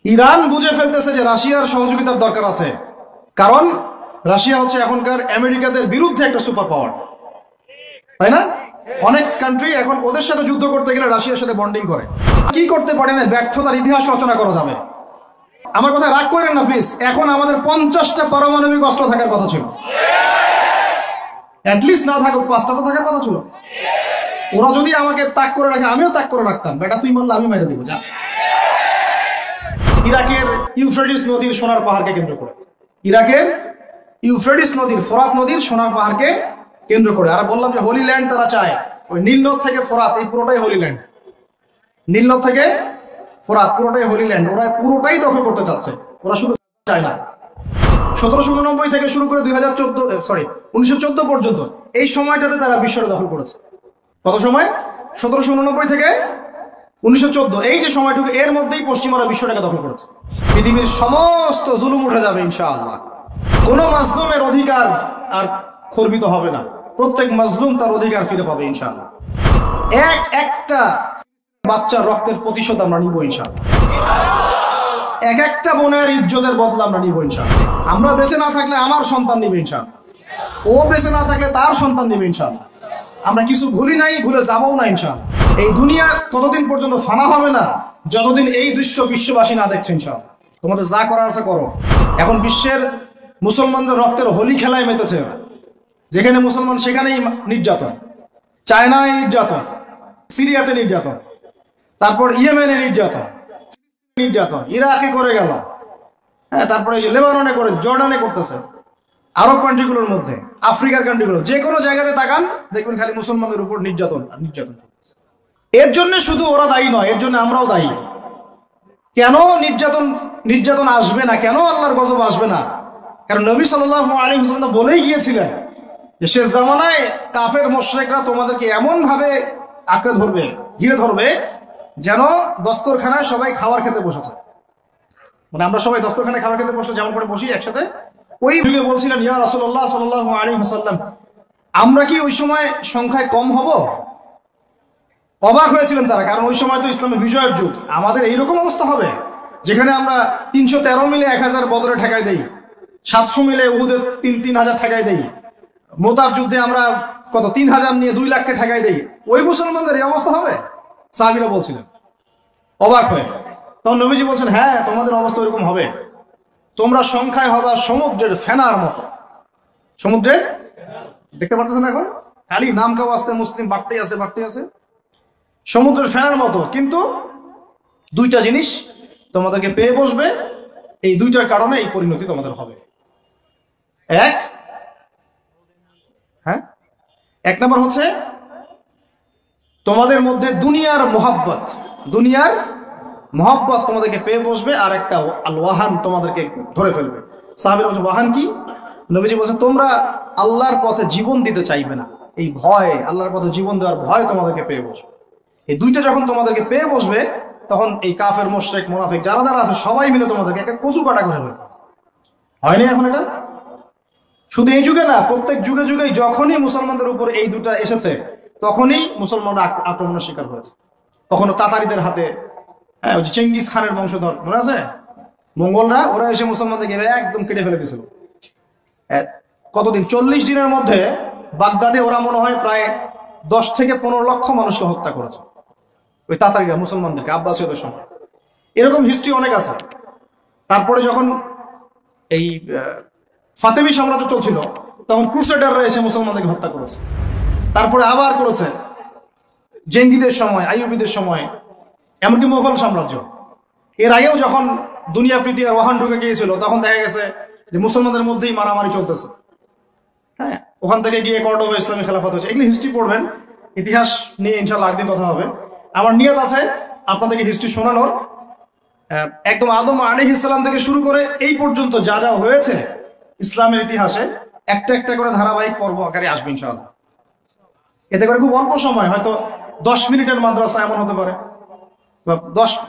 Iran বুঝে ফেলতেছে যে রাশিয়ার সহযোগিতার দরকার আছে, কারণ রাশিয়া হচ্ছে এখনকার আমেরিকাদের বিরুদ্ধে একটা সুপার পাওয়ার, তাই না? অনেক কান্ট্রি এখন ওদের সাথে যুদ্ধ করতে গেলে রাশিয়ার সাথে বন্ডিং করে। কি করতে পারে না, ব্যর্থতার ইতিহাস রচনা করা যাবে। আমার কথা রাগ করেন না প্লিজ। এখন আমাদের 50টা পারমাণবিক অস্ত্র থাকার কথা ছিল, অ্যাটলিস্ট না থাকুক 5টা তো থাকার কথা ছিল। ওরা যদি আমাকে তাক করে রাখে, আমিও তাক করে রাখতাম। বেটা তুই মারলে আমি মেরে দিব, যা। ইরাকের ইউফ্রেটিস নদীর সোনার পাহাড়কে কেন্দ্র করে, ইরাকের ইউফ্রেটিস নদীর, ফোরাত নদীর সোনার পাহাড়কে কেন্দ্র করে, আর বললাম যে হোলি ল্যান্ড তারা চায়। ওই নীলনদ থেকে ফোরাত, এই পুরোটাই হোলি ল্যান্ড। নীলনদ থেকে ফোরাত পুরোটাই হোলি ল্যান্ড। ওরা পুরোটাই দখল করতে চাচ্ছে, ওরা শুধু চায় না। 1789 থেকে শুরু করে 1914 পর্যন্ত এই সময়টাতে তারা বিশ্বটা দখল করেছে। কত সময়? 1789 থেকে 1914, এই যে সময়টুকু, এর মধ্যেই পশ্চিমারা বিশ্বটাকে দখল করেছে। পৃথিবীর সমস্ত জুলুম উঠে যাবে ইনশাআল্লাহ। কোনো মাজলুমের অধিকার আর খর্বিত হবে না, প্রত্যেক মাজলুম তার অধিকার ফিরে পাবে ইনশাআল্লাহ। একটা বাচ্চার রক্তের প্রতিশোধ আমরা নিব ইনশাআল্লাহ। একটা বোনের ইজ্জতের বদলা আমরা নিব ইনশাআল্লাহ। আমরা বেঁচে না থাকলে আমার সন্তান নিবে ইনশাআল্লাহ, ও বেঁচে না থাকলে তার সন্তান নিবে ইনশাআল্লাহ। আমরা কিছু ভুলি নাই, ভুলে যাবও না ইনশাআল্লাহ। এই দুনিয়া ততদিন পর্যন্ত ফানা হবে না যতদিন এই দৃশ্য বিশ্ববাসী না দেখছে ইনশাআল্লাহ। তোমাদের যা করার আছে করো। এখন বিশ্বের মুসলমানদের রক্তের হোলি খেলায় মেতেছে ওরা। যেখানে মুসলমান সেখানেই নির্যাতন, চায়নায় নির্যাতন, সিরিয়াতে নির্যাতন, তারপর ইয়েমেনে নির্যাতন, ইরাকে করে গেল, হ্যাঁ, তারপরে লেবাননে করে, জর্ডানে করতেছে, আরব কান্ট্রিগুলোর মধ্যে, আফ্রিকার কান্ট্রিগুলো, যে কোনো জায়গাতে তাকান দেখবেন খালি মুসলমানদের উপর নির্যাতন আর নির্যাতন। এর জন্য শুধু ওরা দায়ী নয়, এর জন্য আমরাও দায়ী। কেন নির্যাতন আসবে না? কেন আল্লাহর গজব আসবে না? কারণ নবী সাল্লাল্লাহু আলাইহি ওয়াসাল্লাম বলেই গিয়েছিলেন যে শেষ জামানায় কাফের মুশরিকরা তোমাদেরকে এমন ভাবে আঁকড়ে ধরবে, ঘিরে ধরবে, যেন দস্তরখানায় সবাই খাবার খেতে বসেছে। মানে আমরা সবাই দস্তরখানায় খাবার খেতে বসলে যেমন করে বসি একসাথে, ওই যুগে বলছিলেন ইয়া রাসূলুল্লাহ সাল্লাল্লাহু আলাইহি ওয়াসাল্লাম, আমরা কি ওই সময় সংখ্যায় কম হব? অবাক হয়েছিলেন তারা, কারণ ওই সময় তো ইসলামের বিজয়ের যুগ। আমাদের এইরকম অবস্থা হবে যেখানে আমরা 313 মিলে 1000 বদরে ঠেকাই দেই, 700 মিলে উহুদে 3000 ঠেকাই দেই, মোতার যুদ্ধে আমরা কত 3000 নিয়ে 2 লাখকে ঠেকাই দেই। ওই মুসলমানদের এই অবস্থা হবে? সাহাবীরা বলছিলেন অবাক হয়ে। তখন নবীজি বলছেন, হ্যাঁ, তোমাদের অবস্থা এরকম হবে। তোমরা সংখ্যায় হবা সমুদ্রের ফেনার মতো। সমুদ্রের, দেখতে পারতেছেন এখন খালি নাম কাও আসতে মুসলিম বাড়তেই আছে, সমুদ্রের ফেনার মতো। কিন্তু দুইটা জিনিস তোমাদেরকে পেয়ে বসবে, এই দুইটার কারণে এই পরিণতি তোমাদের হবে। এক নম্বর হচ্ছে তোমাদের মধ্যে দুনিয়ার মোহাব্বত তোমাদেরকে পেয়ে বসবে, আর একটা আল ওয়াহান তোমাদেরকে ধরে ফেলবে। সাহাবীরা বলছে ওয়াহান কি? নবীজি বলছেন তোমরা আল্লাহর পথে জীবন দিতে চাইবে না, এই ভয়, আল্লাহর পথে জীবন দেওয়ার ভয় তোমাদেরকে পেয়ে বসবে। এই দুইটা যখন তোমাদেরকে পেয়ে বসবে, তখন এই কাফের, মুশরিক, মুনাফিক যারা যারা আছে সবাই মিলে তোমাদেরকে একটা কচু কাটা করে ফেলবে। হয়নি এখন এটা? শুধু এই যুগে না, প্রত্যেক যুগে যুগেই যখনই মুসলমানদের উপর এই দুটা এসেছে, তখনই মুসলমানরা আক্রমণের শিকার হয়েছে। কখনো তাতারিদের হাতে, হ্যাঁ, ওই চেঙ্গিস খানের বংশধর মনে আছে, মঙ্গলরা, ওরা এসে মুসলমানদেরকে একদম কেটে ফেলে দিয়েছিল। কতদিন? 40 দিনের মধ্যে বাগদাদে ওরা মনে হয় প্রায় 10 থেকে 15 লক্ষ মানুষকে হত্যা করেছে, ওই তাতারিরা মুসলমানদেরকে, আব্বাসীয়দের সময়। এরকম হিস্ট্রি অনেক আছে। তারপরে যখন এই ফাতেমি সাম্রাজ্য চলছিল, তখন ক্রুসেডাররা এসে মুসলমানদেরকে হত্যা করেছে। তারপরে আবার করেছে জেঙ্গিদের সময়, আইয়ুবীদের সময়, এমনকি মোগল সাম্রাজ্য। এর আগেও যখন দুনিয়া প্রীতি আর ওয়াহান ঢুকে গিয়েছিল, তখন দেখা গেছে যে মুসলমানদের মধ্যেই মারামারি চলতেছে। হ্যাঁ, ওখান থেকে গিয়ে কর্ডোবা ইসলামী খেলাফত হয়েছে। এগুলি হিস্ট্রি পড়বেন, ইতিহাস নিয়ে ইনশাআল্লাহ একদিন কথা হবে। আমার নিয়ত আছে আপনাদেরকে হিস্ট্রি শোনানোর, একদম আদম আলাইহিস সালাম থেকে শুরু করে এই পর্যন্ত যা যা হয়েছে ইসলামের ইতিহাসে, একটা একটা করে ধারাবাহিক পর্ব আকারে আসবে ইনশাআল্লাহ। এতে করে খুব অল্প সময়, হয়তো 10 মিনিটের মাদ্রাসা এমন হতে পারে,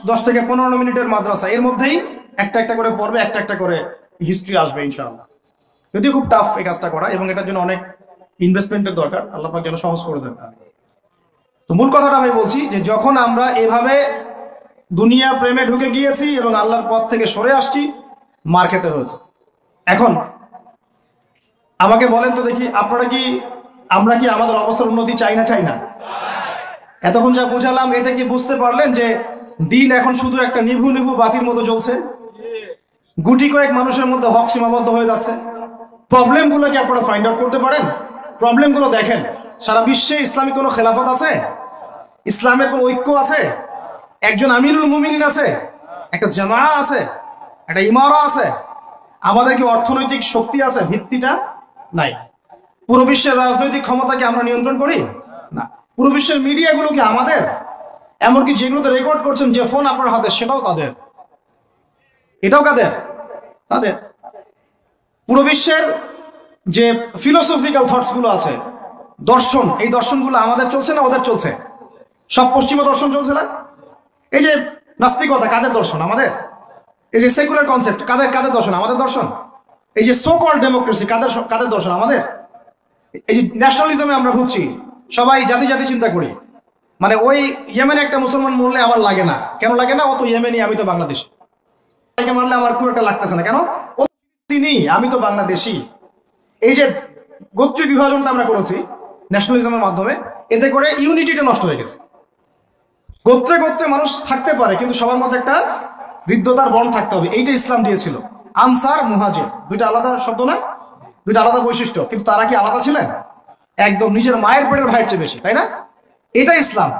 10 থেকে 15 মিনিটের মাদ্রাসা, এর মধ্যেই একটা একটা করে পর্বে একটা একটা করে হিস্ট্রি আসবে ইনশাআল্লাহ। যদিও খুব টাফ এই কাজটা করা, এবং এটার জন্য অনেক ইনভেস্টমেন্টের দরকার, আল্লাহ পাক যেন সহজ করে দেন। তো মূল কথাটা আমি বলছি যে যখন আমরা এভাবে দুনিয়া প্রেমে ঢুকে গিয়েছি এবং আল্লাহর পথ থেকে সরে আসছি, মার খেতে হয়েছে। এখন আমাকে বলেন তো দেখি, আমরা কি আমাদের অবস্থার উন্নতি চাই না? এতক্ষণ যা বুঝালাম এতে কি বুঝতে পারলেন যে দিন এখন শুধু একটা নিভু নিভু বাতির মতো জ্বলছে? গুটি কয়েক মানুষের মধ্যে হক সীমাবদ্ধ হয়ে যাচ্ছে। প্রবলেমগুলো কি আপনারা ফাইন্ড আউট করতে পারেন? প্রবলেমগুলো দেখেন। সারা বিশ্বে ইসলামিক কোনো খেলাফত আছে? ইসলামের কোনো ঐক্য আছে? একজন আমিরুল মুমিনিন আছে? একটা জামা আছে? একটা ইমারা আছে? আমাদের কি অর্থনৈতিক শক্তি আছে? ভিত্তিটা নাই। পুরো বিশ্বের রাজনৈতিক ক্ষমতাকে আমরা নিয়ন্ত্রণ করি না। পুরো বিশ্বের মিডিয়াগুলো কি আমাদের? এমনকি যেগুলোতে রেকর্ড করছেন যে ফোন আপনার হাতে, সেটাও তাদের। এটাও কাদের? তাদের। পুরো বিশ্বের যে ফিলোসফিক্যাল থটস গুলো আছে, দর্শন, এই দর্শনগুলো আমাদের চলছে না ওদের চলছে? সব পশ্চিমা দর্শন চলছে না? এই যে নাস্তিকতা, কাদের দর্শন? আমাদের। এই যে সেকুলার কনসেপ্ট, কাদের দর্শন? আমাদের দর্শন। এই যে সো কল্ড ডেমোক্রেসি, কাদের দর্শন? আমাদের। এই যে ন্যাশনালিজমে আমরা ভুগছি, সবাই জাতি চিন্তা করি। মানে ওই ইয়েমেনে একটা মুসলমান মরলে আমার লাগে না। কেন লাগে না? ও তো ইয়েমেনি, আমি তো বাংলাদেশি। মারলে আমার খুব একটা লাগতেছে না। কেন? ও তিনি, আমি তো বাংলাদেশি। এই যে গোত্রীয় বিভাজনটা আমরা করেছি ন্যাশনালিজমের মাধ্যমে, এতে করে ইউনিটিটা নষ্ট হয়ে গেছে। গোত্রে মানুষ থাকতে পারে, কিন্তু সবার মধ্যে একটা হৃদ্যতার বন্ড থাকতে হবে। এইটা ইসলাম দিয়েছিল। আনসার, মুহাজির, দুইটা আলাদা শব্দ না, দুইটা আলাদা বৈশিষ্ট্য, কিন্তু তারা কি আলাদা ছিলেন? একদম নিজের মায়ের পেটের ভাইয়ের চেয়ে বেশি, তাই না? এটা ইসলাম।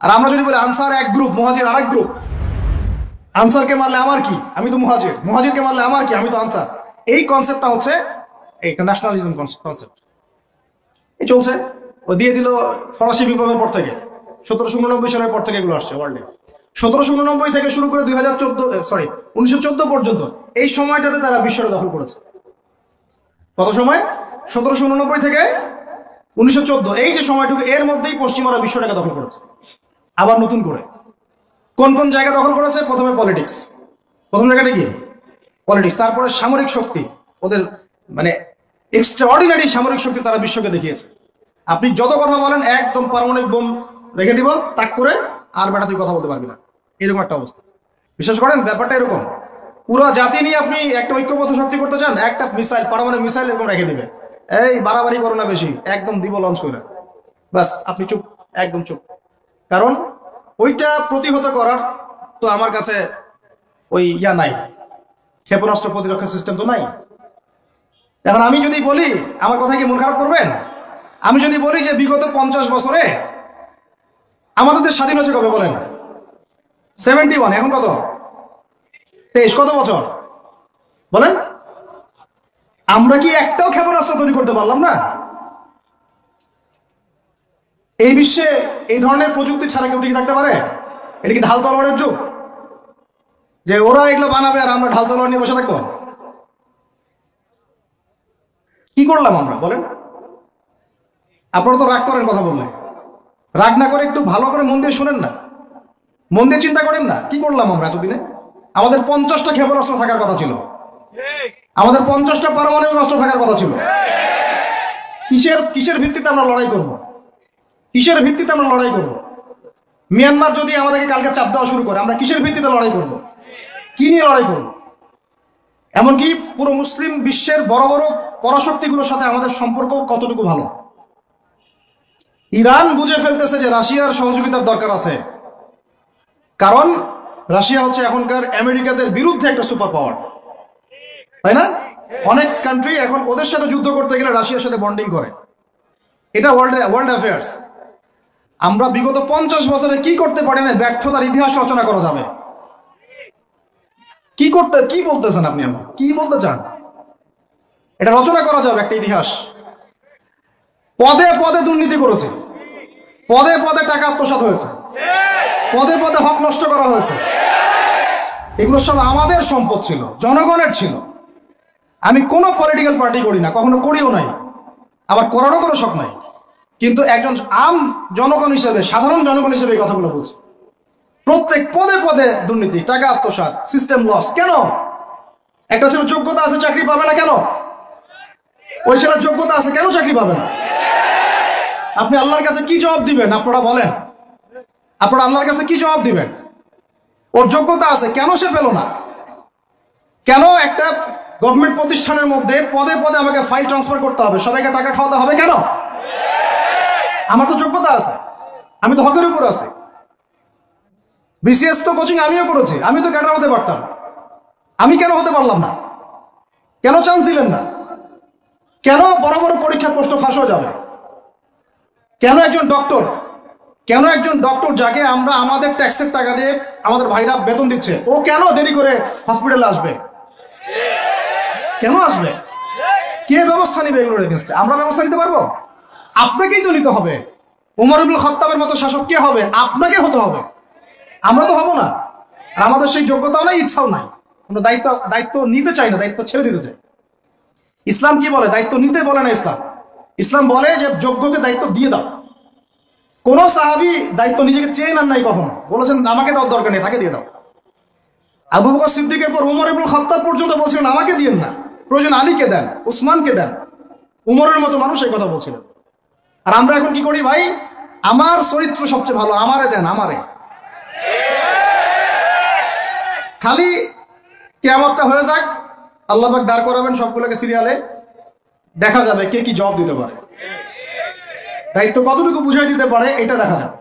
আর আমরা যদি বলি আনসার এক গ্রুপ, মুহাজির আরেক গ্রুপ, আনসারকে মারলে আমার কি, আমি তো মুহাজির, মুহাজিরকে মারলে আমার কি, আমি তো আনসার। এই কনসেপ্টটা হচ্ছে একটা ন্যাশনালিজম কনসেপ্ট। এই চলছে। ও দিয়ে দিল ফরাসি বিপ্লবের পর থেকে, 1789 সালের পর থেকে এগুলো আসছে ওয়ার্ল্ডে। 1789 থেকে শুরু করে 1914 পর্যন্ত এই সময়টাতে তারা বিশ্বটা দখল করেছে। কত সময়? 1789 থেকে 1914, এই যে সময়টুকু, এর মধ্যেই পশ্চিমারা বিশ্বটাকে দখল করেছে। আবার নতুন করে কোন কোন জায়গা দখল করেছে? প্রথমে পলিটিক্স, প্রথম জায়গাটা কি? পলিটিক্স। তারপরে সামরিক শক্তি, ওদের মানে এক্সট্রাঅর্ডিনারি সামরিক শক্তি তারা বিশ্বকে দেখিয়েছে। আপনি যত কথা বলেন, একদম পারমাণবিক বোম রেখে দিব তাক করে, আর বেটা তুই কথা বলতে পারবি না, এরকম একটা অবস্থা। বিশ্বাস করেন ব্যাপারটা এরকম। পুরো জাতি নিয়ে আপনি একটা ঐক্যবদ্ধ শক্তি করতে চান, একটা মিসাইল, পারমাণবিক মিসাইল এরকম রেখে দিবে, এই বাড়াবাড়ি করো না বেশি, একদম দিব লঞ্চ করে, বাস আপনি চুপ, একদম চুপ। কারণ ওইটা প্রতিহত করার তো আমার কাছে ওই নাই, ক্ষেপণাস্ত্র প্রতিরক্ষা সিস্টেম তো নাই। এখন আমি যদি বলি, আমার কথা কি মন খারাপ করবেন? আমি যদি বলি যে বিগত 50 বছরে আমাদের দেশ স্বাধীন হয়েছে কবে বলেন? 71, এখন কত? 23, কত বছর বলেন? আমরা কি একটাও ক্ষেপণাস্ত্র তৈরি করতে পারলাম না? এই বিশ্বে এই ধরনের প্রযুক্তি ছাড়া কেউ টিকে থাকতে পারে? এটা কি ঢাল তলোয়ারের যুগ যে ওরা এগুলো বানাবে আর আমরা ঢাল তলোয়ার নিয়ে বসে থাকবো? কি করলাম আমরা বলেন? আপনারা তো রাগ করেন কথা বললে। রাগ না করে একটু ভালো করে মন দিয়ে শুনেন না, মন দিয়ে চিন্তা করেন না। কি করলাম আমরা এতদিনে? আমাদের 50টা ক্ষেপণাস্ত্র থাকার কথা ছিল, আমাদের 50টা পারমাণবিক অস্ত্র থাকার কথা ছিল। কিসের ভিত্তিতে আমরা লড়াই করব? কিসের ভিত্তিতে আমরা লড়াই করব? মিয়ানমার যদি আমাদেরকে কালকে চাপ দেওয়া শুরু করে, আমরা কিসের ভিত্তিতে লড়াই করব? কি নিয়ে লড়াই করব? এমনকি পুরো মুসলিম বিশ্বের বড় বড় পরাশক্তিগুলোর সাথে আমাদের সম্পর্ক কতটুকু ভালো? ইরান বুঝে ফেলতেছে যে রাশিয়ার সহযোগিতার দরকার আছে, কারণ রাশিয়া হচ্ছে এখনকার আমেরিকাদের বিরুদ্ধে একটা সুপার পাওয়ার, তাই না? অনেক কান্ট্রি এখন ওদের সাথে যুদ্ধ করতে গেলে রাশিয়ার সাথে বন্ডিং করে। এটা ওয়ার্ল্ড অ্যাফেয়ার্স। আমরা বিগত 50 বছরে কি করতে পারি না, ব্যর্থতার ইতিহাস রচনা করা যাবে। কি বলতেছেন আপনি? আমার কি বলতে চান? এটা রচনা করা যাবে একটা ইতিহাস। পদে পদে দুর্নীতি করেছে, পদে পদে টাকা আত্মসাৎ হয়েছে, পদে পদে হক নষ্ট করা হয়েছে। এগুলো সব আমাদের সম্পদ ছিল, জনগণের ছিল। আমি কোনো পলিটিক্যাল পার্টি করি না, কখনো করিও নাই, আবার করারও কোনো শখ নাই। কিন্তু একজন জনগণ হিসেবে, সাধারণ জনগণ হিসেবে এই কথাগুলো বলছি। প্রত্যেক পদে পদে দুর্নীতি, টাকা আত্মসাৎ, সিস্টেম লস। কেন? একটা ছেলে যোগ্যতা আছে, চাকরি পাবে না কেন? ওই ছেলের যোগ্যতা আছে, কেন চাকরি পাবে না? আপনি আল্লাহর কাছে কি জবাব দিবেন? আপনারা বলেন, আপনারা আল্লাহর কাছে কি জবাব দিবেন? ওর যোগ্যতা আছে, কেন সে পেল না? কেন একটা গভর্নমেন্ট প্রতিষ্ঠানের মধ্যে পদে পদে আমাকে ফাইল ট্রান্সফার করতে হবে, সবাইকে টাকা খাওয়াতে হবে কেন? আমার তো যোগ্যতা আছে, আমি তো হকের উপর আছি। বিসিএস তো কোচিং আমিও করেছি, আমি তো ক্যাডার হতে পারতাম, আমি কেন হতে পারলাম না? কেন চান্স দিলেন না? কেন বড় বড় পরীক্ষার প্রশ্ন ফাঁস হয়ে যাবে? কেন একজন ডক্টর যাকে আমরা আমাদের ট্যাক্সের টাকা দিয়ে আমাদের ভাইরা বেতন দিচ্ছে, ও কেন দেরি করে হসপিটালে আসবে? কেন আসবে? কে ব্যবস্থা নিবে এগুলোর এগেইনস্টে? আমরা ব্যবস্থা নিতে পারবো? আপনাকেই তো নিতে হবে। উমর ইবনুল খাত্তাবের মতো শাসক কে হবে? আপনাকে হতে হবে, আমরা তো হব না। আর আমাদের সেই যোগ্যতাও নাই, ইচ্ছাও নাই। আমরা দায়িত্ব নিতে চাই না, দায়িত্ব ছেড়ে দিতে চাই। ইসলাম কি বলে? দায়িত্ব নিতে বলে না ইসলাম বলে যে যোগ্যকে দায়িত্ব দিয়ে দাও। কোন সাহাবী দায়িত্ব নিজেকে চেয়ে নেন নাই কখনো, বলেছেন আমাকে দেওয়ার দরকার নেই, তাকে দিয়ে দাও। আবু বকর সিদ্দিকের পর উমর ইবনুল খাত্তাব পর্যন্ত বলছিলেন আমাকে দিয়েন না, প্রয়োজন আলীকে দেন, উসমানকে দেন। উমরের মতো মানুষ এই কথা বলছিলেন। আর আমরা এখন কি করি ভাই? আমার চরিত্র সবচেয়ে ভালো, আমারে দেন, আমারে। খালি কিয়ামতটা হয়ে যাক, আল্লাহ পাক দাঁড় করাবেন সবগুলোকে সিরিয়ালে, দেখা যাবে কে কি জবাব দিতে পারে, দায়িত্ব কতটুকু বুঝাই দিতে পারে, এটা দেখা যাবে।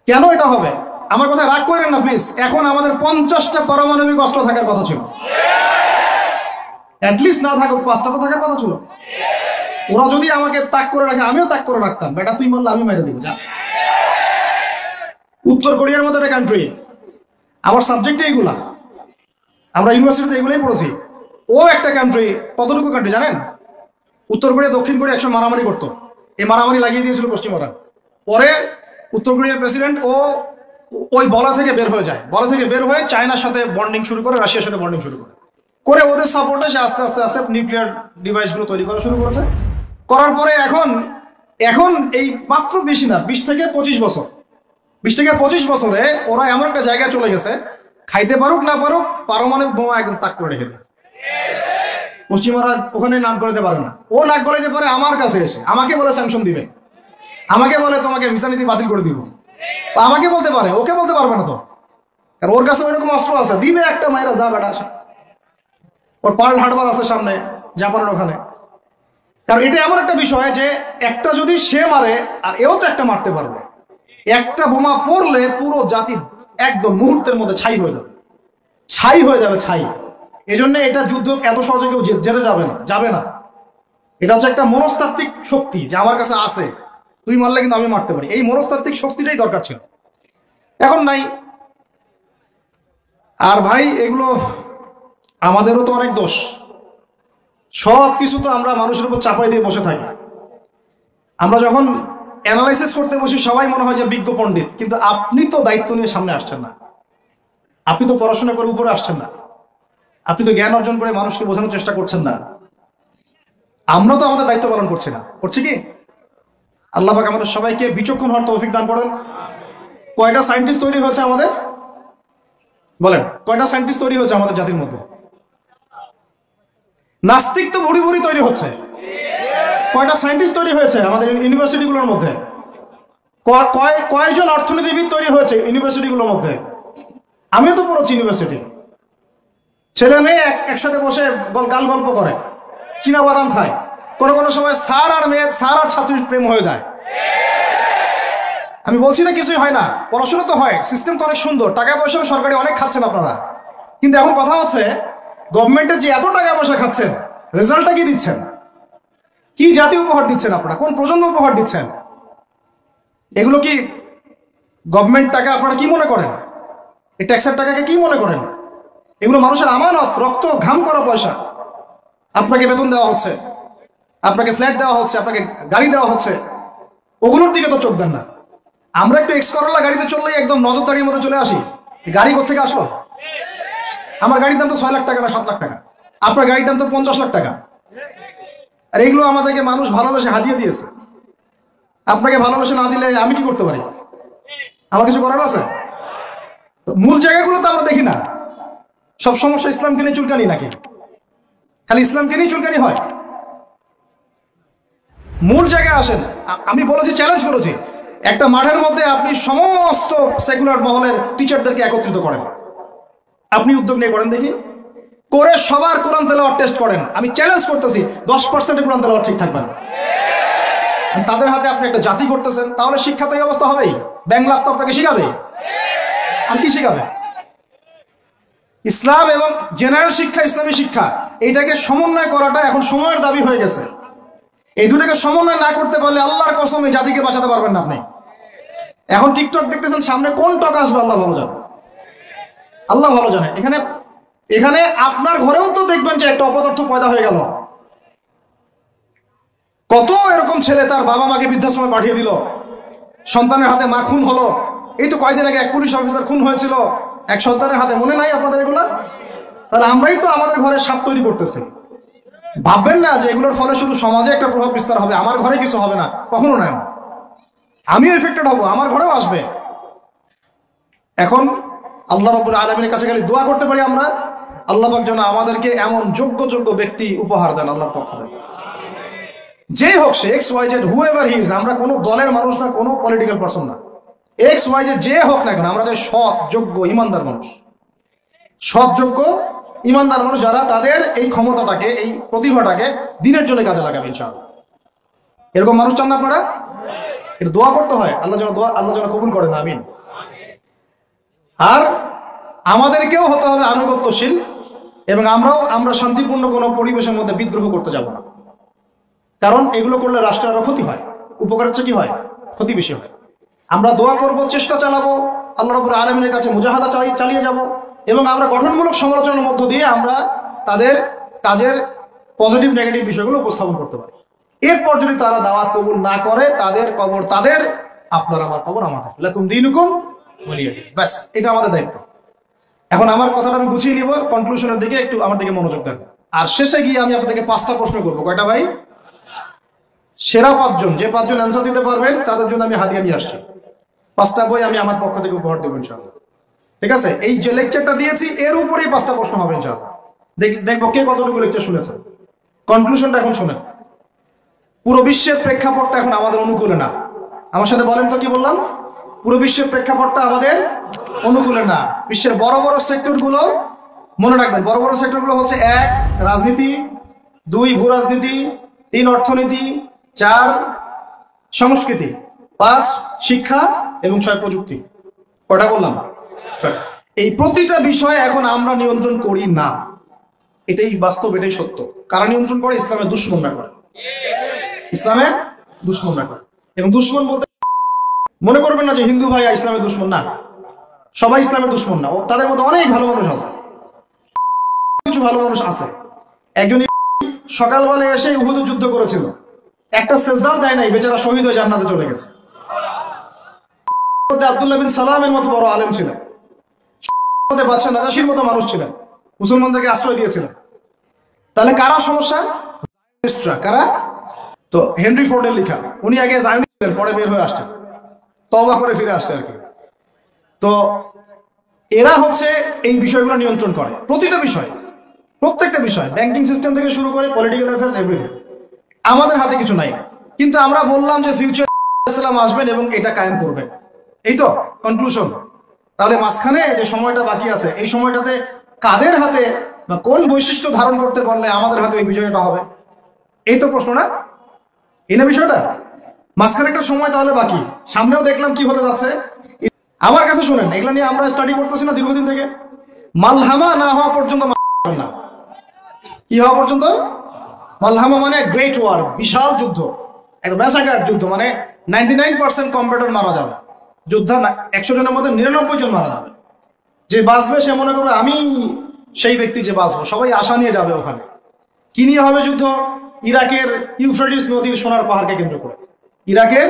কেন এটা হবে? আমার কথা রাগ করেন না প্লিজ। এখন আমাদের 50টা পারমাণবিক অস্ত্র থাকার কথা ছিল, অ্যাটলিস্ট না থাকুক 5টা তো থাকার কথা ছিল। ওরা যদি আমাকে তাক করে রাখে, আমিও তাক করে রাখতাম। বেটা তুই মারলে আমি মেরে দিব, যা। উত্তর কোরিয়ার মতো একটা কান্ট্রি, আমার সাবজেক্টে এইগুলা, আমরা ইউনিভার্সিটিতে এগুলোই পড়েছি। ও একটা কান্ট্রি, কতটুকু কান্ট্রি জানেন? উত্তর কোরিয়া দক্ষিণ কোরিয়া একসময় মারামারি করতো, এই মারামারি লাগিয়ে দিয়েছিল পশ্চিমারা। পরে উত্তর কোরিয়ার প্রেসিডেন্ট ওই বলা থেকে বের হয়ে যায়, বলা থেকে বের হয়ে চায়নার সাথে বন্ডিং শুরু করে, রাশিয়ার সাথে বন্ডিং শুরু করে, ওদের সাপোর্টে সে আস্তে আস্তে আস্তে নিউক্লিয়ার ডিভাইসগুলো তৈরি করা শুরু করেছে। করার পরে এখন এই মাত্র বেশি না, 20 থেকে 25 বছরে ওরা এমন একটা জায়গায় চলে গেছে, খাইতে পারুক না পারুক পারমাণবিক বোমা একদম তাক করে রেখে দেয়। পশ্চিমারা ওখানে নাক গলাতে পারে না, ও নাক গলাতে পারে আমার কাছে এসে, আমাকে বলে স্যাংশন দিবে, আমাকে বলে তোমাকে ভিসা নীতি বাতিল করে দিব। আমাকে বলতে পারে, ওকে বলতে পারবে না তো, কারণ ওর কাছে ওইরকম অস্ত্র আছে, দিবে একটা মায়েরা, যা বেটা আসে। ওর পার্ল হারবার আছে সামনে জাপানের ওখানে। কারণ এটা এমন একটা বিষয় যে একটা যদি সে মারে আর এও তো একটা মারতে পারবে। একটা বোমা পড়লে পুরো জাতি একদম মুহূর্তের মধ্যে ছাই হয়ে যাবে, ছাই। এজন্য এটা যুদ্ধ এত সহজে কেউ যেতে যাবে না। এটা হচ্ছে একটা মনস্তাত্ত্বিক শক্তি যে আমার কাছে আছে, তুই মারলে কিন্তু আমি মারতে পারি। এই মনস্তাত্ত্বিক শক্তিটাই দরকার ছিল, এখন নাই। আর ভাই এগুলো আমাদেরও তো অনেক দোষ, সব কিছু তো আমরা মানুষের উপর চাপাই দিয়ে বসে থাকি। আমরা যখন অ্যানালাইসিস করতে বসি সবাই মনে হয় যে বিজ্ঞ পণ্ডিত, কিন্তু আপনি তো দায়িত্ব নিয়ে সামনে আসছেন না, আপনি তো পড়াশোনা করে উপরে আসছেন না, আপনি তো জ্ঞান অর্জন করে মানুষকে বোঝানোর চেষ্টা করছেন না। আমরা তো আমাদের দায়িত্ব পালন করছি কি? আল্লাহ পাক আমাদের সবাইকে বিচক্ষণ হওয়ার তৌফিক দান করেন। কয়টা সায়েন্টিস্ট তৈরি হয়েছে আমাদের? বলেন, কয়টা সায়েন্টিস্ট তৈরি হয়েছে আমাদের জাতির মধ্যে? নাস্তিক তো ভুরি ভুরি তৈরি হচ্ছে। কয়টা সায়েন্টিস্ট তৈরি হয়েছে আমাদের ইউনিভার্সিটিগুলোর মধ্যে? কয়জন অর্থনীতিবিদ তৈরি হয়েছে ইউনিভার্সিটিগুলোর মধ্যে? আমিও তো পড়েছি ইউনিভার্সিটি। ছেলে মেয়ে একসাথে বসে গাল গল্প করে, চীনা বাদাম খায়, কোনো সময় স্যার আর ছাত্রীর প্রেম হয়ে যায়। আমি বলছি না কিছুই হয় না, পড়াশোনা তো হয়, সিস্টেম তো অনেক সুন্দর, টাকা পয়সাও সরকারি অনেক খাচ্ছেন আপনারা। কিন্তু এখন কথা হচ্ছে গভর্নমেন্টের যে এত টাকা পয়সা খাচ্ছেন, রেজাল্টটা কি দিচ্ছেন? কি জাতীয় উপহার দিচ্ছেন আপনারা? কোন প্রজন্ম উপহার দিচ্ছেন? এগুলো কি গভর্নমেন্ট টাকা আপনারা কি মনে করেন? এই ট্যাক্সের টাকাকে কি মনে করেন? এগুলো মানুষের আমানত, রক্ত ঘাম করা পয়সা। আপনাকে বেতন দেওয়া হচ্ছে, আপনাকে ফ্ল্যাট দেওয়া হচ্ছে, আপনাকে গাড়ি দেওয়া হচ্ছে, ওগুলোর দিকে তো চোখ দেন না। আমরা একটু এক্স করোলা গাড়িতে চললেই একদম নজরদারির মধ্যে চলে আসি। গাড়ি কোথেকে আসলো? আমার গাড়ির দাম তো 6 লাখ টাকা না 7 লাখ টাকা, আপনার গাড়ির দাম তো 50 লাখ টাকা। আর এইগুলো আমাদেরকে মানুষ ভালোবেসে হাতিয়ে দিয়েছে। আপনাকে ভালোবেসে না দিলে আমি কি করতে পারি? আমার কিছু করার আছে? তো মূল জায়গাগুলো তো আমরা দেখি না। সব সমস্যা ইসলামকে নিয়ে চুলকানি নাকি? খালি ইসলামকে নিয়ে চুলকানি হয়? মূল জায়গায় আসেন। আমি বলেছি, চ্যালেঞ্জ করেছি, একটা মাঠের মধ্যে আপনি সমস্ত সেকুলার মহলের টিচারদেরকে একত্রিত করেন, আপনি উদ্যোগ নিয়ে করেন দেখি, করে সবার কোরআন তেলাওয়াত টেস্ট করেন। আমি চ্যালেঞ্জ করতেছি 10% কোরআন তেলাওয়াত ঠিক থাকবে না। তাদের হাতে আপনি একটা জাতি করতেছেন, তাহলে শিক্ষা তো এই অবস্থা হবেই। ব্যাংলা তো আপনাকে শিখাবে, আর কি শিখাবে? ইসলাম এবং জেনারেল শিক্ষা, ইসলামী শিক্ষা, এইটাকে সমন্বয় করাটা এখন সময়ের দাবি হয়ে গেছে। এই দুটাকে সমন্বয় না করতে পারলে আল্লাহর কসম এই জাতিকে বাঁচাতে পারবেন না আপনি। এখন টিকটক দেখতেছেন, সামনে কোন টক আসবে আল্লাহ ভালো জানে, আল্লাহ ভালো জানে। এখানে এখানে আপনার ঘরেও তো দেখবেন যে একটা অপদার্থ পয়দা হয়ে গেল। কত এরকম ছেলে তার বাবা মাকে বৃদ্ধাশ্রমে পাঠিয়ে দিল, সন্তানের হাতে মা খুন হলো। এই তো কয়েকদিন আগে এক পুলিশ অফিসার খুন হয়েছিল এক সন্তানের হাতে, মনে নাই আপনাদের এগুলা? তাহলে আমরাই তো আমাদের ঘরে সাপ তৈরি করতেছি। ভাববেন না যে এগুলোর ফলে শুধু সমাজে একটা প্রভাব বিস্তার হবে, আমার ঘরে কিছু হবে না, কখনো নয়। আমিও এফেক্টেড হব, আমার ঘরেও আসবে। এখন আল্লাহ রাব্বুল আলামিনের কাছে খালি দোয়া করতে পারি আমরা, আল্লাহ পাক যেন আমাদেরকে এমন যোগ্য যোগ্য ব্যক্তি উপহার দেন আল্লাহর পক্ষ থেকে। যে হোক সে X Y Z, whoever he is, আমরা কোনো দলের মানুষ না, কোনো পলিটিক্যাল পারসন না। এক্স ওয়াই জেড যে হোক না কেন, আমরা যে সৎ যোগ্য ইমানদার মানুষ, সৎ যোগ্য ইমানদার মানুষ যারা তাদের এই ক্ষমতাটাকে, এই প্রতিভাটাকে দিনের জন্য কাজে লাগাবে ইনশাআল্লাহ। এরকম মানুষ চান না আপনারা? এটা দোয়া করতে হয়, আল্লাহ যেন কবুল করেন, আমিন। আর আমাদেরকেও হতে হবে আনুগত্যশীল, এবং আমরা শান্তিপূর্ণ কোনো পরিবেশের মধ্যে বিদ্রোহ করতে যাব না। কারণ এগুলো করলে রাষ্ট্রের আরো ক্ষতি হয়, উপকারের চেয়ে কি হয়, ক্ষতি বেশি হয়। আমরা দোয়া করব, চেষ্টা চালাবো, আল্লাহ রাব্বুল আলামিনের কাছে মুজাহাদা চালিয়ে যাব, এবং আমরা গঠনমূলক সমালোচনার মধ্য দিয়ে আমরা তাদের কাজের পজিটিভ নেগেটিভ বিষয়গুলো উপস্থাপন করতে পারি। এরপর যদি তারা দাওয়াত কবুল না করে, তাদের কবর তাদের, আপনার আমার কবর আমাদের, লাকুম দীনুকুম ওয়ালিয়া দীন। ব্যাস, এটা আমাদের দায়িত্ব। এখন আমার কথাটা আমি গুছিয়ে নিব, কনক্লুশনের দিকে একটু আমার দিকে মনোযোগ দেন। আর শেষে গিয়ে আমি আপনাদেরকে 5টা প্রশ্ন করবো। কয়টা ভাই? সেরা 5 জন, যে 5 জন অ্যান্সার দিতে পারবেন তাদের জন্য আমি হাদিয়া নিয়ে আসছি। 5টা বই আমি আমার পক্ষ থেকে উপহার দেবো ইনশাআল্লাহ। ঠিক আছে? এই যে লেকচারটা দিয়েছি এর উপরেই 5টা প্রশ্ন হবে ইনশাআল্লাহ। দেখবো কে কতটুকু লেকচার শুনেছেন। কনক্লুশনটা এখন শোনেন। পুরো বিশ্বের প্রেক্ষাপটটা এখন আমাদের অনুকূলে না। আমার সাথে বলেন তো, কি বললাম? পুরো বিশ্বের প্রেক্ষাপটটা আমাদের অনুকূলে না। বিশ্বের বড় বড় সেক্টরগুলো মনে রাখবেন, বড় বড় সেক্টরগুলো হচ্ছে 1 রাজনীতি, 2 ভূ রাজনীতি, 3 অর্থনীতি, 4 সংস্কৃতি, 5 শিক্ষা এবং 6 প্রযুক্তি। কটা বললাম? 6। এই প্রতিটা বিষয়ে এখন আমরা নিয়ন্ত্রণ করি না, এটাই বাস্তব, এটাই সত্য। কারা নিয়ন্ত্রণ করে? ইসলামের দুশমনরা করে, ইসলামের দুশমনরা করে। এবং দুশমন বলতে মনে করবেন না যে হিন্দু ভাইয়া ইসলামের দুশমন, না, সবাই ইসলামের দুশমন না। তাদের মধ্যে অনেক ভালো মানুষ আছে, কিছু ভালো মানুষ আছে। একজন সকালবেলা এসে উহুদের যুদ্ধ করেছিল, একটা সেজদাও দেয় নাই, বেচারা শহীদ হয়ে জান্নাতে চলে গেছে। আব্দুল্লাহ বিন সালামের মতো বড় আলেম ছিলেন, বাদশা নাজাশির মতো মানুষ ছিলেন, মুসলমানদেরকে আশ্রয় দিয়েছিলেন। তাহলে কারা সমস্যা? কারা? তো হেনরি ফোর্ডের লেখা, উনি আগে জায়নিস্ট ছিলেন, পরে বের হয়ে আসতেন, তওবা করে ফিরে আসছে আর কি। তো এরা হচ্ছে এই বিষয়গুলো নিয়ন্ত্রণ করে, প্রতিটা বিষয়, প্রত্যেকটা বিষয়, ব্যাংকিং সিস্টেম থেকে শুরু করে পলিটিক্যাল অ্যাফেয়ার্স, এভরিথিং। আমাদের হাতে কিছু নাই, কিন্তু আমরা বললাম যে ফিউচার ইসলাম আসবেন এবং এটা কায়েম করবেন, এই তো কনক্লুশন। তাহলে মাঝখানে যে সময়টা বাকি আছে, এই সময়টাতে কাদের হাতে বা কোন বৈশিষ্ট্য ধারণ করতে পারলে আমাদের হাতে এই বিজয়টা হবে, এই তো প্রশ্ন, না? এই না বিষয়টা? মাঝখানে একটা সময় তাহলে বাকি, সামনেও দেখলাম কি হতে যাচ্ছে। আমার কাছে শুনেন, এগুলো নিয়ে আমরা স্টাডি করতেছি না দীর্ঘদিন থেকে। মালহামা না হওয়া পর্যন্ত না, কি হওয়া পর্যন্ত? মালহামা মানে গ্রেট ওয়ার, বিশাল যুদ্ধ, একটা ম্যাসাকার যুদ্ধ, মানে 99% কম্পিউটার মারা যাবে, যোদ্ধা 100 জনের মধ্যে 99 জন মারা যাবে। যে বাঁচবে সে মনে করবে আমি সেই ব্যক্তি যে বাঁচবো, সবাই আশা নিয়ে যাবে ওখানে। কি নিয়ে হবে যুদ্ধ? ইরাকের ইউফ্রেটিস নদীর সোনার পাহাড়কে কেন্দ্র করে, ইরাকের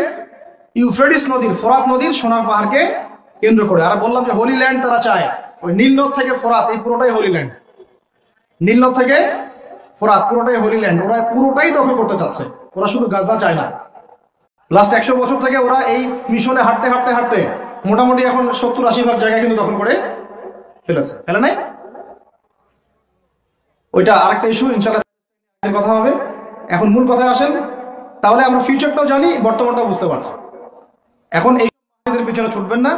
ইউফ্রেটিস নদীর, ফোরাত নদীর সোনার পাহাড়কে কেন্দ্র করে। আর বললাম যে হোলি ল্যান্ড তারা চায়, ওই নীলনদ থেকে ফোরাত, এই পুরোটাই হোলি ল্যান্ড। নীলনদ থেকে ফোরাত পুরোটাই হোলি ল্যান্ড, ওরা পুরোটাই দখল করতে চাচ্ছে। ওরা শুধু গাজা চায় না, লাস্ট 100 বছর থেকে ওরা এই মিশনে হাঁটতে হাঁটতে হাঁটতে মোটামুটি এখন 70-80% জায়গায় কিন্তু দখল করে ফেলেছে, ফেলে নাই? ওইটা আরেকটা ইস্যু, ইনশাআল্লাহ কথা হবে। এখন মূল কথায় আসেন। তাহলে আমরা ফিউচারটাও জানি, বর্তমানটাও বুঝতে পারছি। এখন এই পিছনে ছুটবেন না,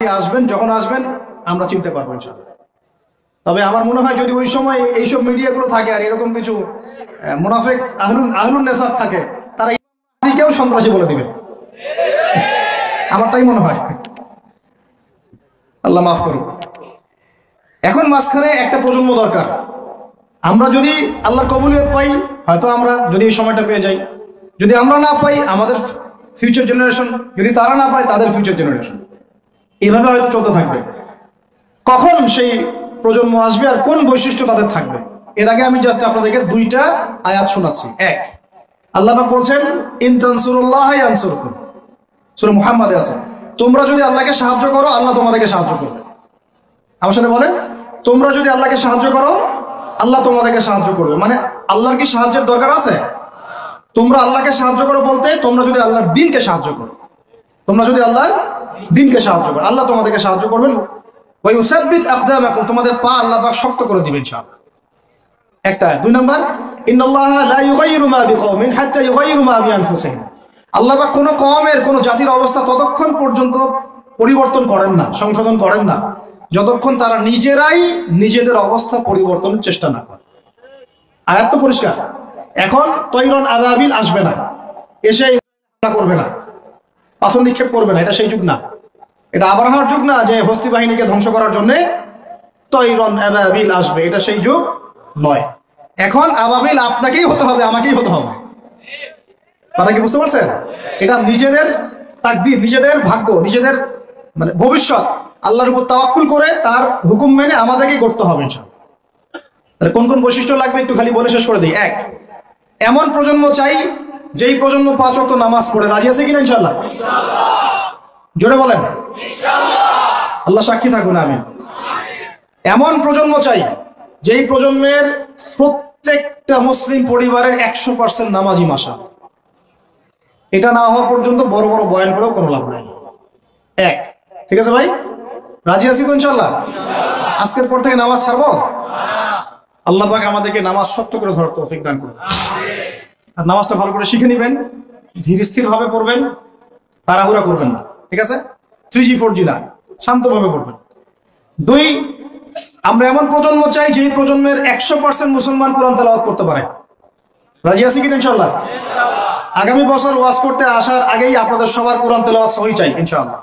আসবেন, যখন আসবেন আমরা চিনতে পারবো ইনশাআল্লাহ। তবে আমার মনে হয় যদি ওই সময় এইসব মিডিয়াগুলো থাকে আর এরকম কিছু মুনাফিক আহলুন নেফাক থাকে, তারা কেউ সন্ত্রাসী বলে দিবে, আমার তাই মনে হয়। আল্লাহ মাফ করুক। এখন মাঝখানে একটা প্রজন্ম দরকার। আমরা যদি আল্লাহর কবুলিয়ত পাই, হয়তো আমরা যদি এই সময়টা পেয়ে যাই, যদি আমরা না পাই আমাদের ফিউচার জেনারেশন, যদি তারা না পায় তাদের ফিউচার জেনারেশন, এইভাবে হয়তো চলতে থাকবে। কখন সেই প্রজন্ম আসবে আর কোন বৈশিষ্ট্য তাদের থাকবে, এর আগে আমি জাস্ট আপনাদেরকে দুইটা আয়াত শোনাচ্ছি। এক, আল্লাহ পাক বলছেন ইন তানসুরুল্লাহ ইয়ানসুরকুম, সূরা মুহাম্মাদে আছে, তোমরা যদি আল্লাহকে সাহায্য করো আল্লাহ তোমাদেরকে সাহায্য করবে। আমার সাথে বলেন, তোমরা যদি আল্লাহকে সাহায্য করো আল্লাহ তোমাদেরকে সাহায্য করবে। মানে আল্লাহর কি সাহায্যের দরকার আছে? তোমরা আল্লাহকে সাহায্য করো বলতে তোমরা যদি আল্লাহর দ্বীনকে সাহায্য করো, তোমরা যদি আল্লাহর দ্বীনকে সাহায্য করো আল্লাহ তোমাদেরকে সাহায্য করবেন। ওয়া ইউসাব্বিত আকদামাকুম, তোমাদের পা আল্লাহ পাক শক্ত করে দিবেন ইনশাআল্লাহ। একটা। দুই নাম্বার, ইন্নাল্লাহা লা ইউগাইয়িরু মা বিকওমিন হাত্তা ইউগাইয়িরু মা বিআনফুসিহিম, আল্লাহ পাক কোন কওমের কোন জাতির অবস্থা ততক্ষণ পর্যন্ত পরিবর্তন করেন না, সংশোধন করেন না, যতক্ষণ তারা নিজেরাই নিজেদের অবস্থা পরিবর্তনের চেষ্টা না করে। আয়াত তো পরিষ্কার। এখন তৈরন আবাবিল আসবে না, এসে করবে না, পাথর নিক্ষেপ করবে না, এটা সেই যুগ না। এটা আবরাহার যুগ না যে হস্তি বাহিনীকে ধ্বংস করার জন্য তৈরন আবাবিল আসবে, এটা সেই যুগ নয়। এখন আবাবিল আপনাকেই হতে হবে, আমাকেই হতে হবে। কথা কি বুঝতে পারছেন? এটা নিজেদের তাকদীর, নিজেদের ভাগ্য, নিজেদের মানে ভবিষ্যৎ আল্লাহর উপর তাওয়াক্কুল করে তার হুকুম মেনে আমাদেরকে করতে হবে ইনশাআল্লাহ। তাহলে কোন কোন বৈশিষ্ট্য লাগবে একটু খালি বলে শেষ করে দিই। এক, এমন প্রজন্ম চাই যেই প্রজন্ম 5 ওয়াক্ত নামাজ পড়ে। রাজি আছে কিনা ইনশাআল্লাহ? জোরে বলেন ইনশাআল্লাহ। আল্লাহ সাক্ষী থাকুন, আমিন। এমন প্রজন্ম চাই যেই প্রজন্মের প্রত্যেকটা মুসলিম পরিবারের 100% নামাজি মাসা। এটা না হওয়া পর্যন্ত বড় বড় বয়ান করেও কোনো লাভ নাই। এক, ঠিক আছে ভাই? রাজি আছি তো ইনশাআল্লাহ? আজকের পর থেকে নামাজ ছাড়বো? আল্লাহ পাক আমাদেরকে নামাজ শক্ত করে ধরার তৌফিক দান করুন। আর নামাজটা ভালো করে শিখে নিবেন, ধীর স্থির ভাবে পড়বেন, তাড়াহুড়া করবেন না, ঠিক আছে? 3G 4G না, শান্তভাবে পড়বেন। দুই, আমরা এমন প্রজন্ম চাই যেই প্রজন্মের 100% মুসলমান কোরআন তেলাওয়াত করতে পারে। রাজি আছি কিনা ইনশাআল্লাহ? আগামী বছর ওয়াজ করতে আসার আগেই আপনাদের সবার কোরআন তেলাওয়াত সহি চাই ইনশাআল্লাহ।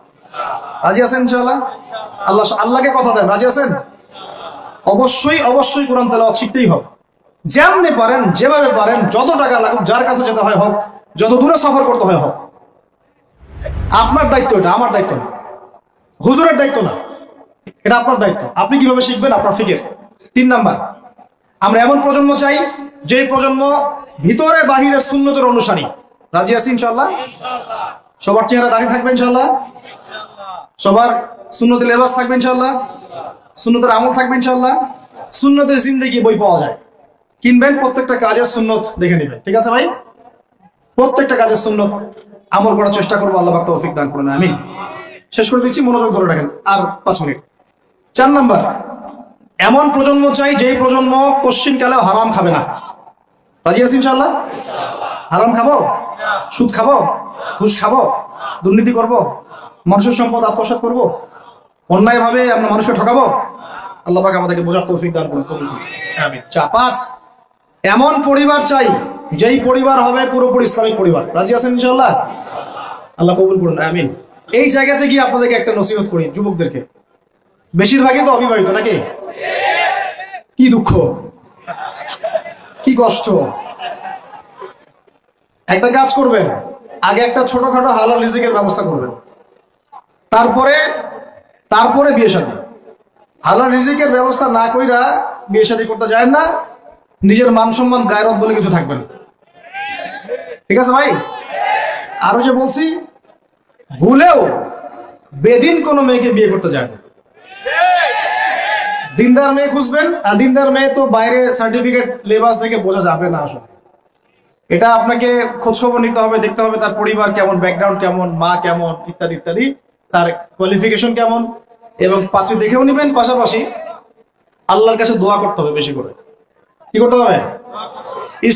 রাজি আছেন ইনশাআল্লাহ? আল্লাহকে কথা দেন, রাজি আছেন? অবশ্যই অবশ্যই কোরআন তেলাওয়াত শিখতেই হবে। যেমনি পারেন, যেভাবে পারেন, যত টাকা লাগুক, যার কাছে যেতে হয় হোক, যত দূরে সফর করতে হয় হোক, আপনার দায়িত্ব এটা, আমার দায়িত্ব না, হুজুরের দায়িত্ব না, এটা আপনার দায়িত্ব। আপনি কিভাবে শিখবেন আপনার ফিকির। 3 নাম্বার, আমরা এমন প্রজন্ম চাই যেই প্রজন্ম ভিতরে বাহিরে সুন্নতের অনুসারী। রাজি আছি ইনশাআল্লাহ? সবার চেহারা দাঁড়িয়ে থাকবে ইনশাআল্লাহ? সবার সুন্নতের লেবাস থাকবে ইনশাআল্লাহ? সুন্নতের আমল থাকবে ইনশাআল্লাহ? সুন্নতের জিন্দেগি বই পাওয়া যায়, কিনবেন, প্রত্যেকটা কাজের সুন্নত দেখে নেবেন, ঠিক আছে ভাই? প্রত্যেকটা কাজের সুন্নত আমল করার চেষ্টা করবো, আল্লাহ পাক তৌফিক দান করুন, আমিন। শেষ করে দিচ্ছি, মনোযোগ ধরে রাখেন, আর 5 মিনিট। 4 নাম্বার, এমন প্রজন্ম চাই যেই প্রজন্ম পশ্চিমকালেও হারাম খাবে না। রাজি আছি ইনশাআল্লাহ? হারাম খাবো? সুদ খাবো? ঘুষ খাবো? দুর্নীতি করব? মানুষের সম্পদ আত্মসাৎ করব? অন্যায়ভাবে আমরা মানুষকে ঠকাবো? আল্লাহ পাক আমাদেরকে বোঝার তৌফিক দান করুন, আমিন। 5, এমন পরিবার চাই যেই পরিবার হবে পুরোপুরি ইসলামিক পরিবার। রাজি আছেন ইনশাআল্লাহ? আল্লাহ কবুল করুন, আমিন। এই জায়গাতে গিয়ে আপনাদেরকে একটা নসিহত করি যুবকদেরকে, বেশিরভাগই তো অবিবাহিত নাকি? কি দুঃখ, কি কষ্ট। একটা কাজ করবেন, আগে একটা ছোটখাটো হালাল রিজিকের ব্যবস্থা করবেন, তারপরে বিয়ে শাদী। হালাল রিজিকের ব্যবস্থা না কইরা বিয়ে শাদী করতে যায় না, নিজের মান সম্মান গায়রত বলে কিছু থাকবে না, ঠিক আছে ভাই? আরো যে বলছি, ভুলেও বেদিন কোনো মেয়েকে বিয়ে করতে যায় না। দিনদার মেয়ে খুঁজবেন, আর দিনদার মেয়ে তো বাইরে সার্টিফিকেট লেবাস থেকে বোঝা যাবে না আসলে। এটা আপনাকে খোঁজ খবর নিতে হবে, দেখতে হবে তার পরিবার কেমন, ব্যাকগ্রাউন্ড কেমন, মা কেমন, ইত্যাদি ইত্যাদি, তার কোয়ালিফিকেশন কেমন, এবং পাত্রী দেখেও নিবেন। পাশাপাশি আল্লাহর কাছে দোয়া করতে হবে বেশি করে। কি করতে হবে?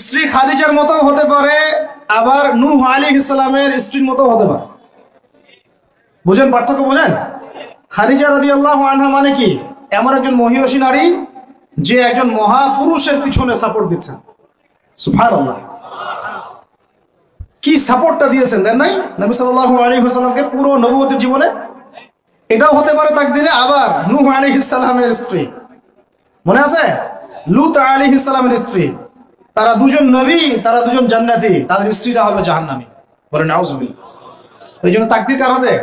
স্ত্রী খাদিজার মতো হতে পারে, আবার নূহ আলাইহিস সালামের স্ত্রীর মতো হতে পারে। বুঝেন পার্থক্য, বোঝেন? খাদিজা রাদিয়াল্লাহু আনহা মানে কি? এমন একজন মহিয়সী নারী যে একজন মহাপুরুষের পিছনে সাপোর্ট দিচ্ছেন। সুবহানাল্লাহ, কি সাপোর্টটা দিয়েছেন দেন নাই নবী সাল্লাল্লাহু আলাইহি ওয়াসাল্লামকে পুরো নবুয়তের জীবনে। এটাও হতে পারে তাকদীরে। আবার নূহ আলাইহিস সালামের স্ত্রী মনে আছে? লূত আলাইহিস সালামের স্ত্রী, তারা দুজন নবী, তারা দুজন জান্নাতি, তাদের স্ত্রীরা হবে জাহান্নামী। বলেন নাউজুবিল্লাহ। এই জন্য তাকদীর কার হাতে?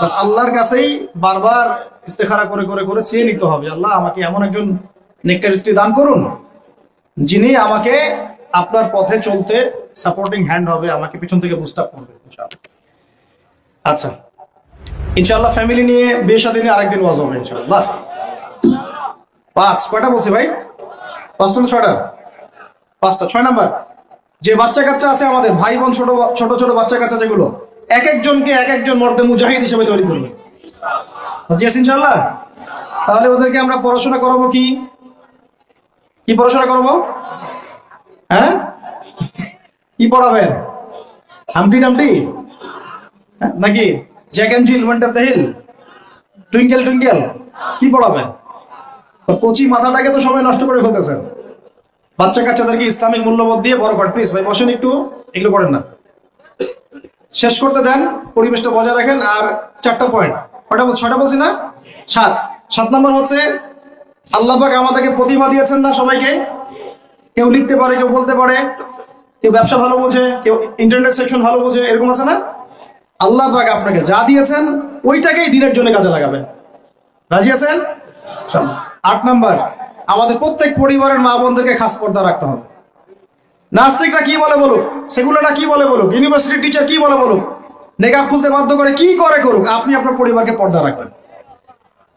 বাস আল্লাহর কাছেই বারবার ইস্তেখারা করে করে করে চেয়ে নিতে হবে, আল্লাহ আমাকে এমন একজন নেককার স্ত্রী দান করুন যিনি আমাকে আপনার পথে চলতে সাপোর্টিং হ্যান্ড হবে, আমাকে পিছন থেকে বুস্ট আপ করবে ইনশাআল্লাহ। আচ্ছা, ইনশাআল্লাহ ফ্যামিলি নিয়ে বিয়ে শাদী নিয়ে আরেকদিন ওয়াজ হবে ইনশাআল্লাহ। 5 কয়টা বলছি ভাই? 5টা না 6টা? 5টা। 6 নাম্বার, যে বাচ্চা কাচ্চা আছে আমাদের ভাই বোন, ছোট ছোট ছোট বাচ্চা কাচ্চা যেগুলো, এক একজনকে এক একজন মর্দে মুজাহিদ হিসেবে তৈরি করবে ইনশাআল্লাহ। তাহলে ওদেরকে আমরা পড়াশোনা করাবো কি কি পড়াশোনা করবো? হ্যাঁ, কি পড়াবেন? হামটি টামটি নাকি Jack and Jill went up the hill, twinkle twinkle, কি পড়াবেন? কচি মাথাটাকে তো সবাই নষ্ট করে ফেলতেছেন। বাচ্চা কাচ্চাদেরকে ইসলামিক মূল্যবোধ দিয়ে বড় করেন। প্লিজ ভাই বসেন, একটু এগুলো করেন না, শেষ করতে দেন, পরিবেশটা বজায় রাখেন। আর 4টা পয়েন্ট, কয়টা বলছি? 6টা বলছি না? 7 নাম্বার হচ্ছে আল্লাহ পাক আমাদেরকে প্রতিভা দিয়েছেন না সবাইকে। কেউ লিখতে পারে, কেউ বলতে পারে, কেউ ব্যবসা ভালো বোঝে, কেউ ইন্টারনেট সেকশন ভালো বোঝে, এরকম আছে না? আল্লাহ পাক আপনাকে যা দিয়েছেন ওইটাকেই দিনের জন্য কাজে লাগাবেন। রাজি আছেন? 8 নাম্বার, আমাদের প্রত্যেক পরিবারের মা বোনদেরকে খাস পর্দা রাখতে হবে। নাস্তিকরা কি বলে বলুক, সেগুলোটা কি বলে বলুক, ইউনিভার্সিটি টিচার কি বলে বলুক, নেকাব খুলতে বাধ্য করে কি করে করুক, আপনি আপনার পরিবারকে পর্দা রাখবেন।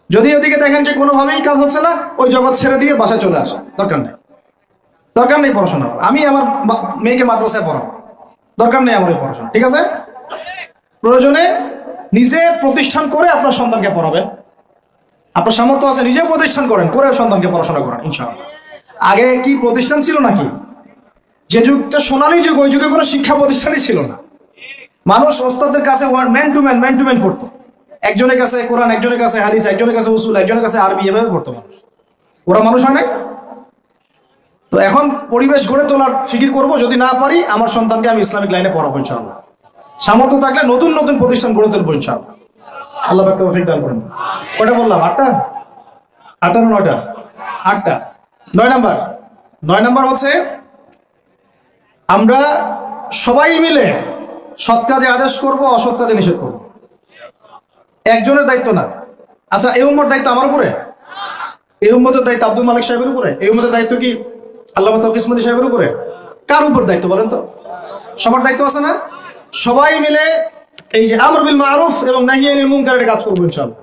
যদি ওদিকে দেখেন যে কোনোভাবেই কাজ হচ্ছে না, ওই জগৎ ছেড়ে দিয়ে বাসায় চলে আসে, দরকার নেই পড়াশোনা। আমি আমার মেয়েকে মাদ্রাসায় পড়াবো, দরকার নেই আমার ওই পড়াশোনা, ঠিক আছে? প্রয়োজনে নিজে প্রতিষ্ঠান করে আপনার সন্তানকে পড়াবেন। আপনার সামর্থ্য আছে, নিজে প্রতিষ্ঠান করেন, করে সন্তানকে পড়াশোনা করেন ইনশাআল্লাহ। আগে কি প্রতিষ্ঠান ছিল নাকি? যে যুগটা সোনালী যুগ, ওই যুগে কোনো শিক্ষা প্রতিষ্ঠানই ছিল না। মানুষ ওস্তাদের কাছে ম্যান টু ম্যান পড়তো। একজনের কাছে কোরআন, একজনের কাছে হাদিস, একজনের কাছে উসুল, একজনের কাছে আরবি, এভাবে পড়তো মানুষ। ওরা মানুষ হয় না? তো এখন পরিবেশ গড়ে তোলার ফিকির করবো, যদি না পারি আমার সন্তানকে আমি ইসলামিক লাইনে পড়াবো ইনশাআল্লাহ। সামর্থ্য থাকলে নতুন নতুন প্রতিষ্ঠান গড়ে তুলবো ইনশাআল্লাহ। আল্লাহ পাক তৌফিক দান করুন। কয়টা বললাম? 8টা না 9টা? 8টা। 9 নাম্বার হচ্ছে আমরা সবাই মিলে সৎ কাজে আদেশ করব, অসৎ কাজে নিষেধ করব। একজনের দায়িত্ব না। আচ্ছা, এই উম্মতের দায়িত্ব আমার উপরে? এই উম্মতের দায়িত্ব আব্দুল মালিক সাহেবের উপরে? এই উম্মতের দায়িত্ব কি আল্লামা তৌফিক ইসমাইল সাহেবের উপরে? কার উপর দায়িত্ব বলেন তো? সবার দায়িত্ব আছে না? সবাই মিলে এই যে আমর বিল মারুফ এবং নাহি আনিল মুনকারের কাজ করবো ইনশাআল্লাহ।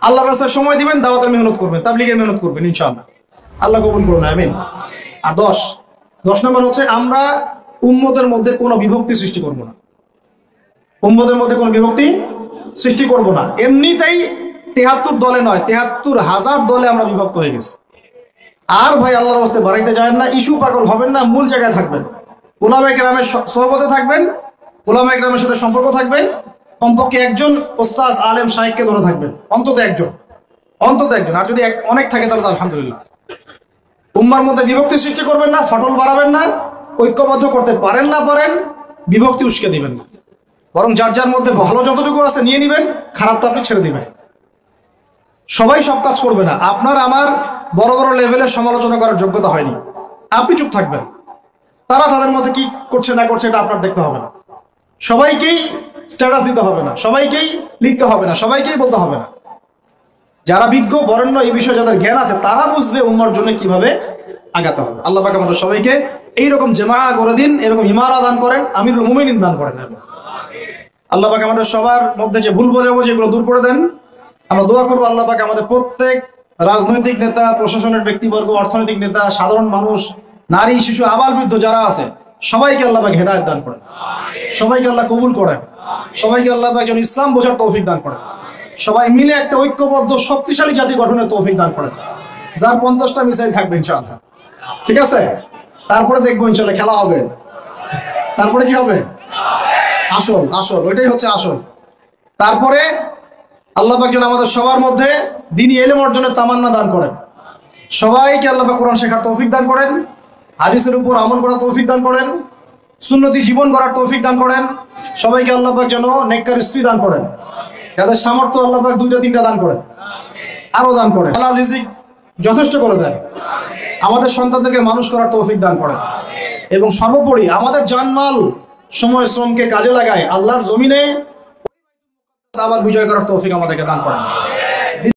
আল্লাহর রাস্তায় সময় দিবেন, দাওয়াতের মেহনত করবেন, তাবলীগের মেহনত করবেন ইনশাআল্লাহ। আল্লাহ কবুল করুন, আমিন। আর 10 নাম্বার হচ্ছে আমরা উম্মতের মধ্যে কোনো বিভক্তি সৃষ্টি করব না। উম্মতের মধ্যে কোনো বিভক্তি সৃষ্টি করব না। এমনিতেই 73 দলে নয়, 73,000 দলে আমরা বিভক্ত হয়ে গেছি। আর ভাই আল্লাহর রাস্তায় বাড়াইতে যাবেন না, ইস্যু পাগল হবেন না, মূল জায়গায় থাকবেন। উলামায়ে কেরামের সোহবতে থাকবেন, উলামায়ে কেরামের সাথে সম্পর্ক থাকবে। কমপক্ষে একজন ওস্তাদ আলেম শাইখকে ধরে থাকবেন, অন্তত একজন। আর যদি অনেক থাকে তাহলে আলহামদুলিল্লাহ। উম্মার মধ্যে বিভক্তি সৃষ্টি করবেন না, ফাটল বাড়াবেন না, ঐক্যবদ্ধ করতে পারেন না পারেন বিভক্তি উস্কে দিবেন না, বরং যার যার মধ্যে ভালো যতটুকু আছে নিয়ে নিবেন, খারাপটা আপনি ছেড়ে দিবেন। সবাই সব কাজ করবে না। আপনার আমার বড় বড় লেভেলের সমালোচনা করার যোগ্যতা হয়নি, আপনি চুপ থাকবেন। তারা তাদের মধ্যে কি করছে না করছে এটা আপনার দেখতে হবে না। সবাইকেই স্ট্যাটাস দিতে হবে না, সবাইকেই লিখতে হবে না, সবাইকেই বলতে হবে না। যারা বিজ্ঞ বরেণ্য এই বিষয়ে যাদের জ্ঞান আছে তারা বুঝবে উম্মার জন্য কিভাবে আগাতে হবে। আল্লাহ পাক আমাদের সবাইকে এইরকম জামা করে দিন, এরকম ইমারা দান করেন, আমিরুল মুমিনিন দান করেন। আল্লাহ পাক আমাদের সবার মধ্যে যে ভুল বোঝাবুঝি এগুলো দূর করে দেন। আমরা দোয়া করবো আল্লাহ পাক আমাদের প্রত্যেক রাজনৈতিক নেতা, প্রশাসনের ব্যক্তিবর্গ, অর্থনৈতিক নেতা, সাধারণ মানুষ, নারী, শিশু, আবাল বৃদ্ধ যারা আছে সবাইকে আল্লাহ পাক হেদায়েত দান করেন, সবাইকে আল্লাহ কবুল করেন, সবাইকে আল্লাহ পাক যেন ইসলাম বোঝার তৌফিক দান করেন, সবাই মিলে একটা ঐক্যবদ্ধ শক্তিশালী জাতি গঠনের তৌফিক দান করেন, যার 50টা মিসাইল থাকবে ইনশাআল্লাহ। ঠিক আছে? তারপরে দেখবো ইনশাআল্লাহ খেলা হবে। তারপরে কি হবে? আসল ওইটাই হচ্ছে আসল। তারপরে আল্লাহ পাক যেন আমাদের সবার মধ্যে দ্বীনি ইলম অর্জনের তামান্না দান করেন। সবাইকে আল্লাহ পাক কোরআন শেখার তৌফিক দান করেন, হাদিসের উপর আমল করার তৌফিক দান করেন, সুন্নতি জীবন গড়ার তৌফিক দান করেন। সবাইকে আল্লাহ পাক যেন নেককার স্ত্রী দান করেন, যাদের সামর্থ্য আল্লাহ পাক 2টা 3টা দান করেন, আরো দান করেন। আল্লাহ রিজিক যথেষ্ট করে দেন, আমাদের সন্তানদেরকে মানুষ করার তৌফিক দান করেন এবং সর্বোপরি আমাদের জানমাল সময় শ্রমকে কাজে লাগায় আল্লাহর জমিনে আবার বিজয় করার তৌফিক আমাদেরকে দান করেন।